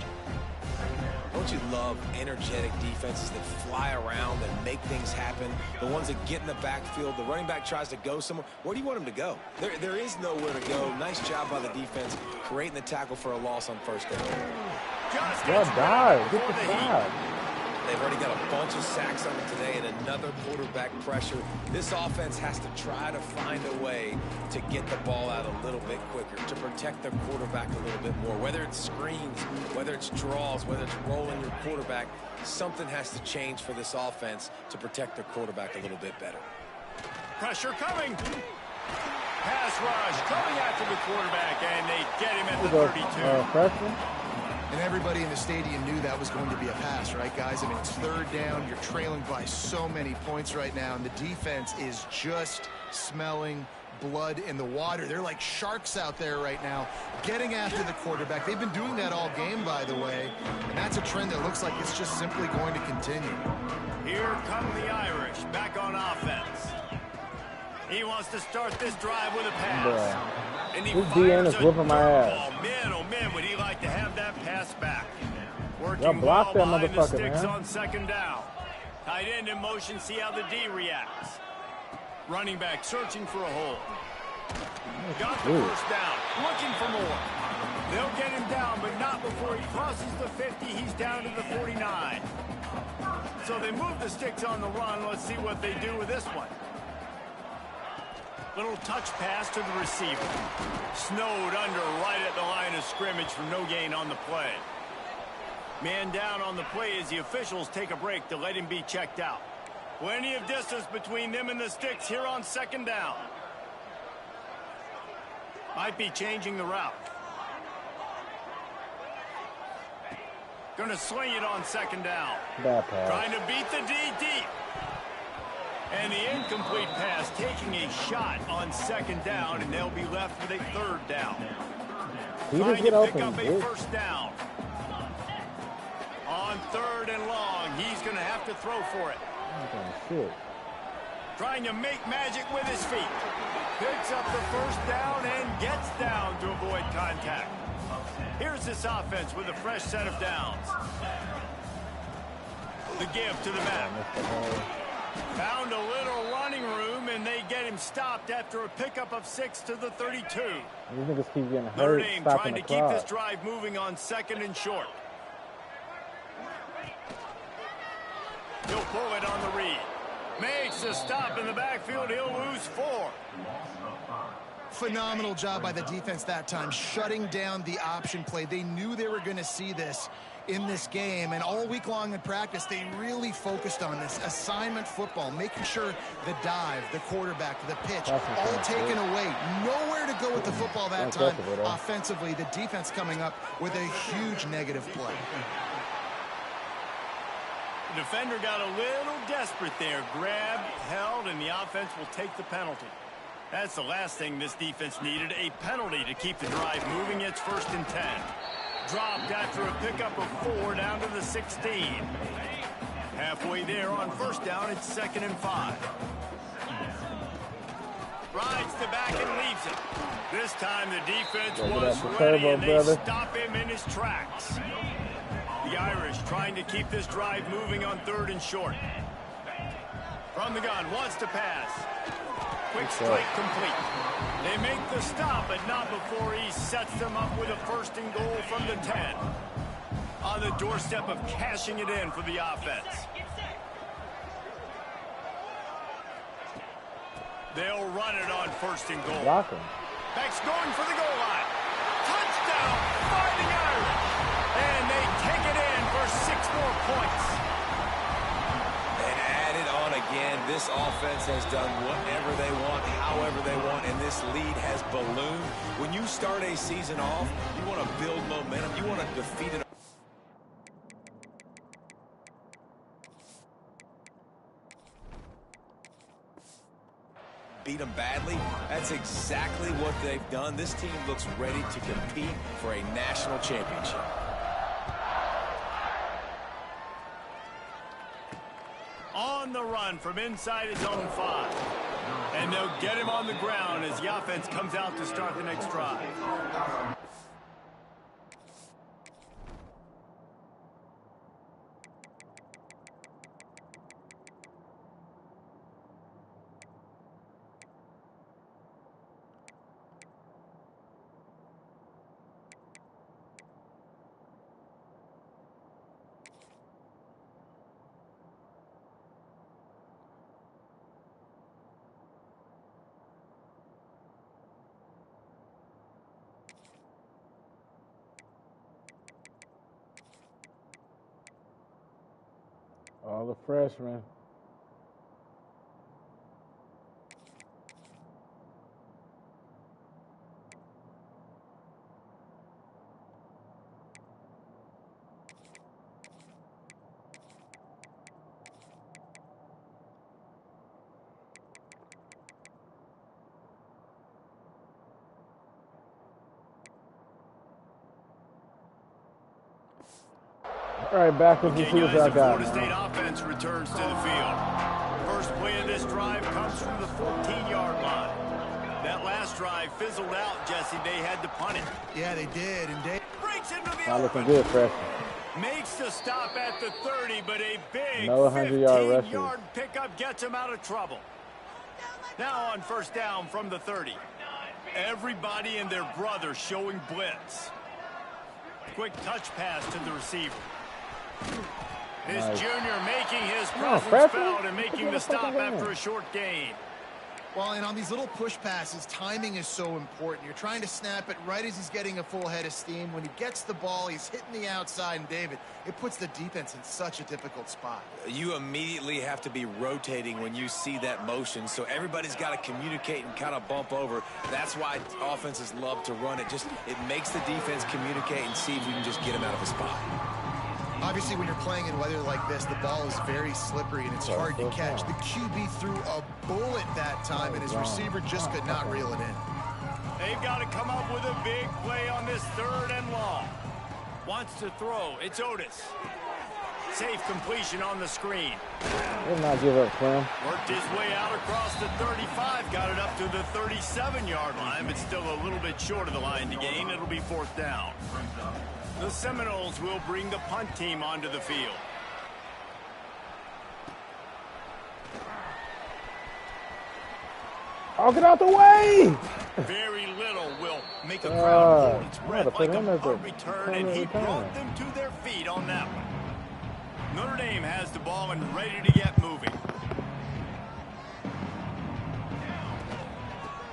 Well, Don't you love energetic defenses that fly around and make things happen? The ones that get in the backfield, the running back tries to go somewhere. Where do you want him to go? There is nowhere to go. Nice job by the defense, creating the tackle for a loss on first down. Well, dive. Get the dive. They've already got a bunch of sacks on them today and another quarterback pressure. This offense has to try to find a way to get the ball out a little bit quicker, to protect their quarterback a little bit more. Whether it's screens, whether it's draws, whether it's rolling your quarterback, something has to change for this offense to protect their quarterback a little bit better. Pressure coming. Pass rush coming after the quarterback, and they get him at the 32. Freshman? And everybody in the stadium knew that was going to be a pass, right, guys? I mean, it's third down. You're trailing by so many points right now, and the defense is just smelling blood in the water. They're like sharks out there right now, getting after the quarterback. They've been doing that all game, by the way, and that's a trend that looks like it's just simply going to continue. Here come the Irish, back on offense. He wants to start this drive with a pass. And he DN is whooping my ass. Oh man, would he like to have that pass back. Y'all block that behind the motherfucker, sticks man. on second down. Tight end in motion, see how the D reacts. Running back searching for a hole. Got the first down, looking for more. They'll get him down, but not before he crosses the 50. He's down to the 49. So they move the sticks on the run. Let's see what they do with this one. Little touch pass to the receiver. Snowed under right at the line of scrimmage for no gain on the play. Man down on the play as the officials take a break to let him be checked out. Plenty of distance between them and the sticks here on second down. Might be changing the route. Going to sling it on second down. Bad pass. Trying to beat the D deep. And the incomplete pass taking a shot on second down, and they'll be left with a third down. Trying to pick up a first down. On third and long, he's going to have to throw for it. Shit. Trying to make magic with his feet. Picks up the first down and gets down to avoid contact. Here's this offense with a fresh set of downs. The give to the back. Found a little running room, and they get him stopped after a pickup of 6 to the 32. These niggas keep getting hurt. Notre Dame trying to keep this drive moving on second and short. He'll pull it on the read. Makes a stop in the backfield. He'll lose 4. Phenomenal job by the defense that time, shutting down the option play. They knew they were going to see this in this game, and all week long in practice, they really focused on this assignment football, making sure the dive, the quarterback, the pitch, all taken away. Nowhere to go with the football that time. Offensively, the defense coming up with a huge negative play. The defender got a little desperate there. Grabbed, held, and the offense will take the penalty. That's the last thing this defense needed, a penalty to keep the drive moving. It's 1st and 10. Dropped after a pickup of 4 down to the 16. Halfway there on first down, it's 2nd and 5. Rides the back and leaves it. This time the defense was ready, and they stop him in his tracks. The Irish trying to keep this drive moving on 3rd and short. From the gun, wants to pass. Quick strike complete. They make the stop, but not before he sets them up with a 1st and goal from the 10. On the doorstep of cashing it in for the offense. They'll run it on 1st and goal. Beck's going for the goal line. Touchdown, Fighting Irish. And they take it in for 6 more points. Again, this offense has done whatever they want, however they want, and this lead has ballooned. When you start a season off, you want to build momentum. You want to defeat it. Beat them badly. That's exactly what they've done. This team looks ready to compete for a national championship. On the run from inside his own 5. And they'll get him on the ground as the offense comes out to start the next drive. All the freshmen. All right, back with you. See what I got. Florida State offense returns to the field. First play of this drive comes from the 14-yard line. That last drive fizzled out, Jesse. They had to punt it. Yeah, they did. And Dave breaks into the Not looking good, freshman. Makes the stop at the 30, but a big No 100-yard 15-yard pickup gets him out of trouble. Now on first down from the 30. Everybody and their brother showing blitz. Quick touch pass to the receiver. This junior making his presence felt and making the stop after a short gain. Well, and on these little push passes, timing is so important. You're trying to snap it right as he's getting a full head of steam. When he gets the ball, he's hitting the outside, and David, it puts the defense in such a difficult spot. You immediately have to be rotating when you see that motion, so everybody's got to communicate and kind of bump over. That's why offenses love to run it. It makes the defense communicate and see if we can just get him out of a spot. Obviously, when you're playing in weather like this, the ball is very slippery and it's hard to catch. The QB threw a bullet that time, and his receiver just could not reel it in. They've got to come up with a big play on this 3rd and long. Wants to throw. It's Otis. Safe completion on the screen. Did not give up, Clem. Worked his way out across the 35. Got it up to the 37-yard line, but still a little bit short of the line to gain. It'll be 4th down. The Seminoles will bring the punt team onto the field. Oh, get out the way! Very little will make a crowd hold its breath like a punt return, and he brought them to their feet on that one. Notre Dame has the ball and ready to get moving.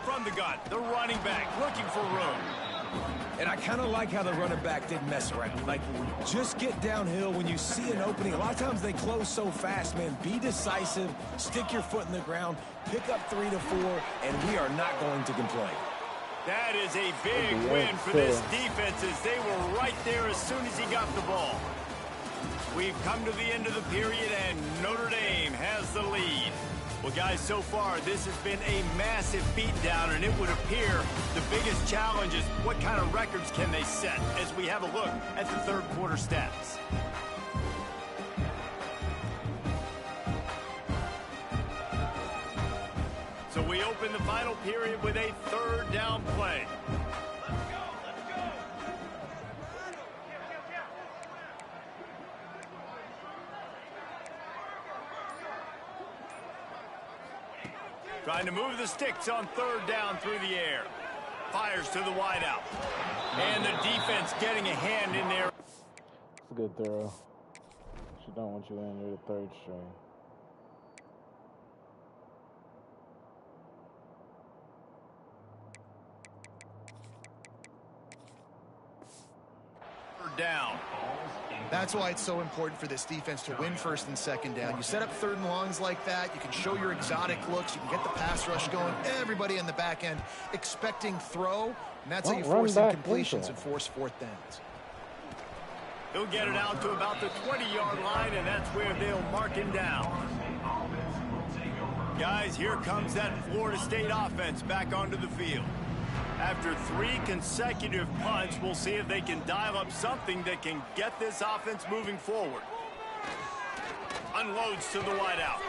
From the gun, the running back looking for room. And I kind of like how the running back didn't mess around. Like, just get downhill when you see an opening. A lot of times they close so fast, man. Be decisive, stick your foot in the ground, pick up 3 to 4, and we are not going to complain. That is a big win for this defense, as they were right there as soon as he got the ball. We've come to the end of the period, and Notre Dame has the lead. Well, guys, so far, this has been a massive beatdown, and it would appear the biggest challenge is what kind of records can they set, as we have a look at the 3rd quarter stats. So we open the final period with a 3rd down play. Trying to move the sticks on 3rd down through the air. Fires to the wideout. And the defense getting a hand in there. It's a good throw. She don't want you in. You're the 3rd string. Down. That's why it's so important for this defense to win 1st and 2nd down. You set up 3rd and longs like that, you can show your exotic looks, you can get the pass rush going, everybody in the back end expecting throw, and that's how you force incompletions and force 4th downs. He'll get it out to about the 20-yard line, and that's where they'll mark him down. Guys, here comes that Florida State offense back onto the field. After 3 consecutive punts, we'll see if they can dial up something that can get this offense moving forward. Unloads to the wideout.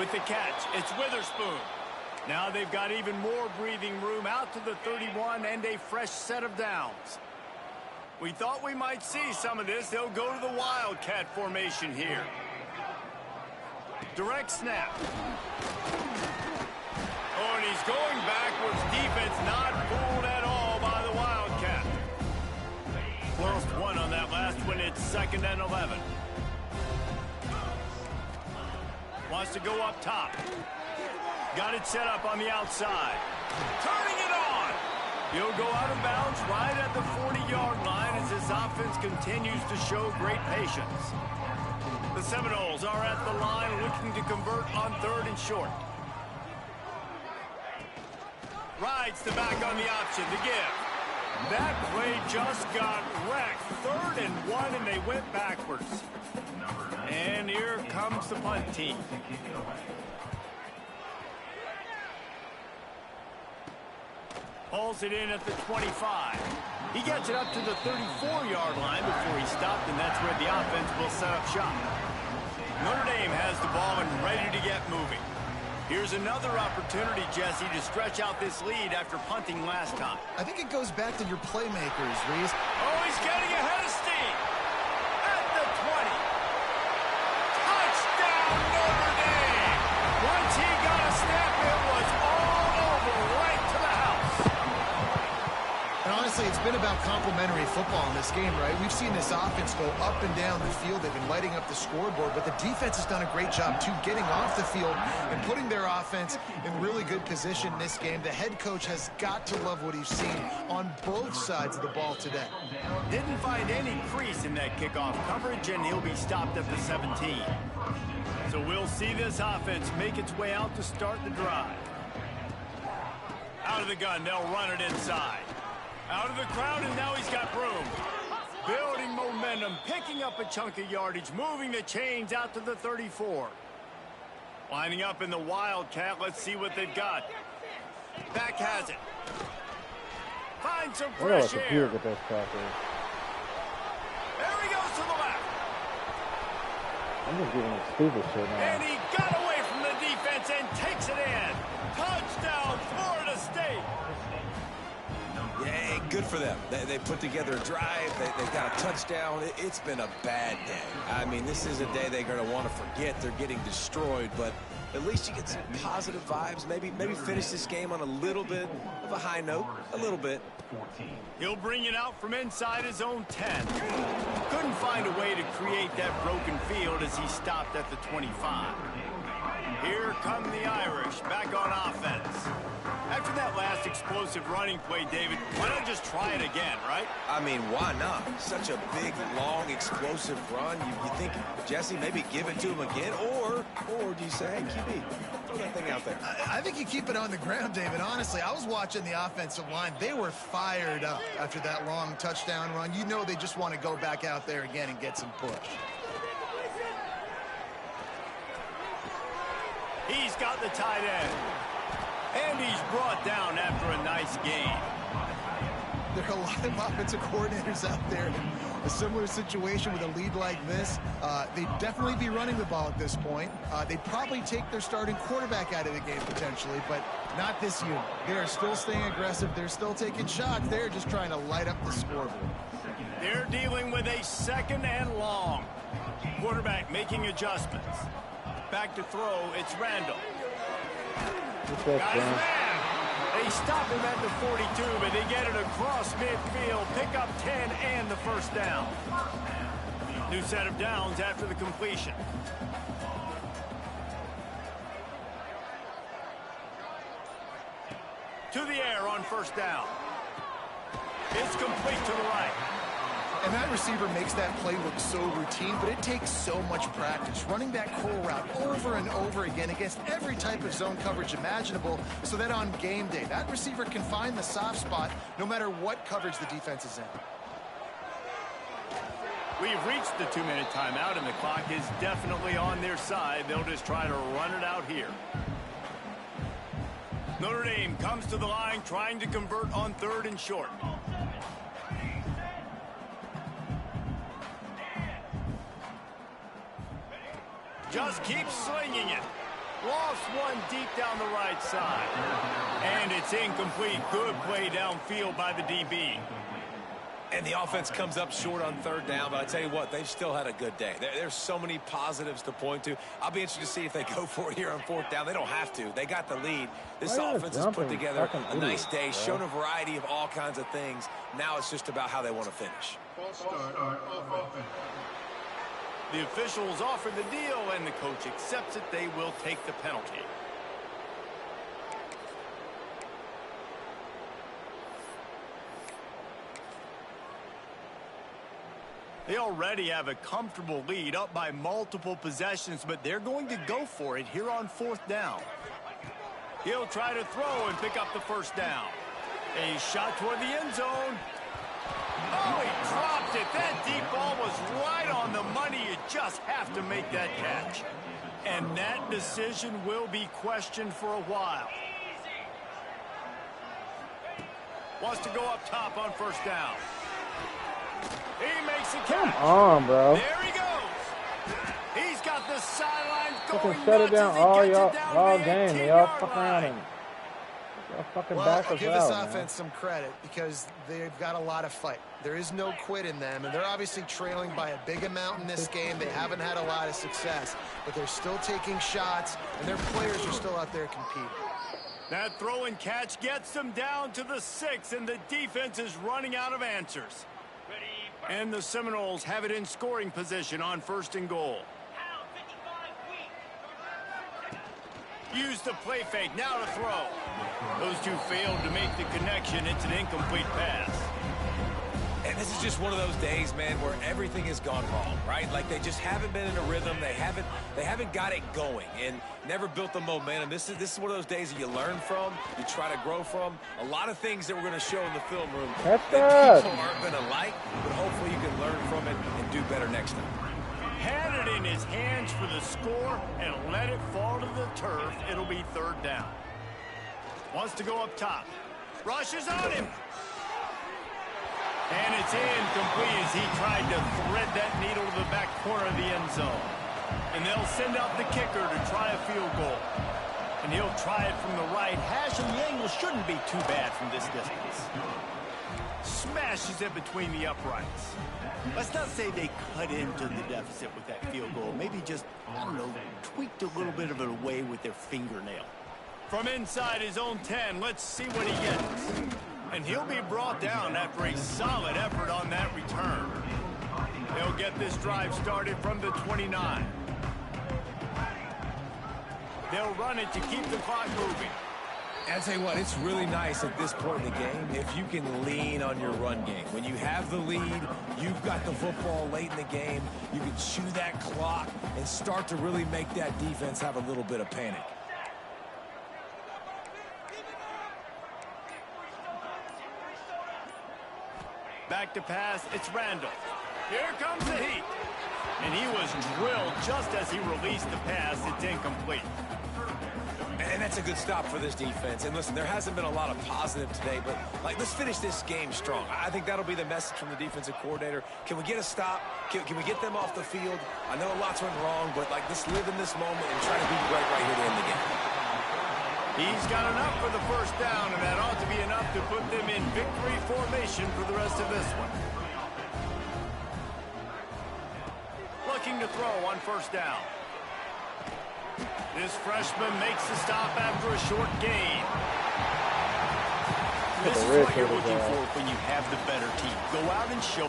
With the catch, it's Witherspoon. Now they've got even more breathing room out to the 31 and a fresh set of downs. We thought we might see some of this. They'll go to the Wildcat formation here. Direct snap. Oh, and he's going backwards. Defense not fooled at all by the Wildcat. Lost 1 on that last one. It's 2nd and 11. Wants to go up top. Got it set up on the outside. Turning it on. He'll go out of bounds right at the 40-yard line as this offense continues to show great patience. The The Seminoles are at the line looking to convert on 3rd and short. Rides the back on the option to give. That play just got wrecked. 3rd and 1, and they went backwards. And here comes the punt team. Pulls it in at the 25. He gets it up to the 34-yard line before he stopped, and that's where the offense will set up shop. Notre Dame has the ball and ready to get moving. Here's another opportunity, Jesse, to stretch out this lead after punting last time. I think it goes back to your playmakers, Reese. Oh, he's getting ahead of steam. At the 20. Touchdown, Notre Dame. Once he got a snap, it was all over, right to the house. And honestly, it's been about complementary football in this game, right? We've seen this offense go up and down the field. They've been lighting up the scoreboard, but the defense has done a great job, too, getting off the field and putting their offense in really good position in this game. The head coach has got to love what he's seen on both sides of the ball today. Didn't find any crease in that kickoff coverage, and he'll be stopped at the 17. So we'll see this offense make its way out to start the drive. Out of the gun, they'll run it inside. Out of the crowd, and now he's got room. Building momentum, picking up a chunk of yardage, moving the chains out to the 34. Lining up in the Wildcat, let's see what they've got. Back has it. Find some fresh air. Get those tackles. There he goes to the left. I'm just giving it stupid shit now. And he got away from the defense and takes it in. Touchdown, Florida State. Yeah, good for them. They put together a drive. They got a touchdown. It's been a bad day. I mean, this is a day they're going to want to forget. They're getting destroyed, but at least you get some positive vibes. Maybe finish this game on a little bit of a high note. A little bit. He'll bring it out from inside his own 10. Couldn't find a way to create that broken field as he stopped at the 25. Here come the Irish, back on offense. After that last explosive running play, David, why not just try it again, right? I mean, why not? Such a big, long, explosive run. You think, Jesse, maybe give it to him again? Or do you say, hey, QB, throw that thing out there? I think you keep it on the ground, David. Honestly, I was watching the offensive line. They were fired up after that long touchdown run. You know they just want to go back out there again and get some push. He's got the tight end. And he's brought down after a nice game. There are a lot of offensive coordinators out there in a similar situation with a lead like this. They'd definitely be running the ball at this point. They'd probably take their starting quarterback out of the game potentially, but not this unit. They are still staying aggressive. They're still taking shots. They're just trying to light up the scoreboard. They're dealing with a 2nd and long. Quarterback making adjustments. Back to throw, it's Randall. Got his man. They stop him at the 42, but they get it across midfield. Pick up 10 and the first down. New set of downs after the completion. To the air on first down. It's complete to the right. And that receiver makes that play look so routine, but it takes so much practice. Running that curl route over and over again against every type of zone coverage imaginable so that on game day, that receiver can find the soft spot no matter what coverage the defense is in. We've reached the 2-minute timeout, and the clock is definitely on their side. They'll just try to run it out here. Notre Dame comes to the line trying to convert on 3rd and short. Just keeps slinging it. Lost one deep down the right side. And it's incomplete. Good play downfield by the DB. And the offense comes up short on 3rd down, but I tell you what, they've still had a good day. There's so many positives to point to. I'll be interested to see if they go for it here on 4th down. They don't have to. They got the lead. This offense has put together a nice day, shown a variety of all kinds of things. Now it's just about how they want to finish. The officials offer the deal, and the coach accepts it. They will take the penalty. They already have a comfortable lead up by multiple possessions, but they're going to go for it here on 4th down. He'll try to throw and pick up the first down. A shot toward the end zone. Oh, he dropped it. That deep ball was right on the money. You just have to make that catch. And that decision will be questioned for a while. Wants to go up top on 1st down. He makes a catch. Come on, bro. There he goes. He's got the sidelines going Fucking shut it down all game. Y'all fuck around and fucking back us out. I'll give this offense some credit because they've got a lot of fight. There is no quit in them, and they're obviously trailing by a big amount in this game. They haven't had a lot of success, but they're still taking shots, and their players are still out there competing. That throw and catch gets them down to the 6, and the defense is running out of answers. And the Seminoles have it in scoring position on 1st and goal. Use the play fake, now to throw. Those two failed to make the connection. It's an incomplete pass. And this is just one of those days, man, where everything has gone wrong, right? Like they just haven't been in a rhythm. They haven't got it going and never built the momentum. This is one of those days that you learn from, you try to grow from. A lot of things that we're going to show in the film room that people aren't going to like, but hopefully you can learn from it and do better next time. Had it in his hands for the score and let it fall to the turf. It'll be 3rd down. Wants to go up top. Rushes on him. And it's incomplete as he tried to thread that needle to the back corner of the end zone. And they'll send out the kicker to try a field goal. And he'll try it from the right hash, and the angle shouldn't be too bad from this distance. Smashes it between the uprights. Let's not say they cut into the deficit with that field goal. Maybe just, I don't know, tweaked a little bit of it away with their fingernail. From inside his own 10, let's see what he gets. And he'll be brought down after a solid effort on that return. They'll get this drive started from the 29. They'll run it to keep the clock moving. I'll tell you what, it's really nice at this point in the game if you can lean on your run game. When you have the lead, you've got the football late in the game, you can chew that clock and start to really make that defense have a little bit of panic. Back to pass, it's Randall. Here comes the heat. And he was drilled just as he released the pass. It's incomplete. And that's a good stop for this defense. And listen, there hasn't been a lot of positive today, but let's finish this game strong. I think that'll be the message from the defensive coordinator. Can we get a stop? Can we get them off the field? I know lots went wrong, but let's live in this moment and try to be right here to end the game. He's got enough for the first down, and that ought to be enough to put them in victory formation for the rest of this one. Looking to throw on 1st down. This freshman makes the stop after a short gain. This is what you're looking for when you have the better team. Go out and show.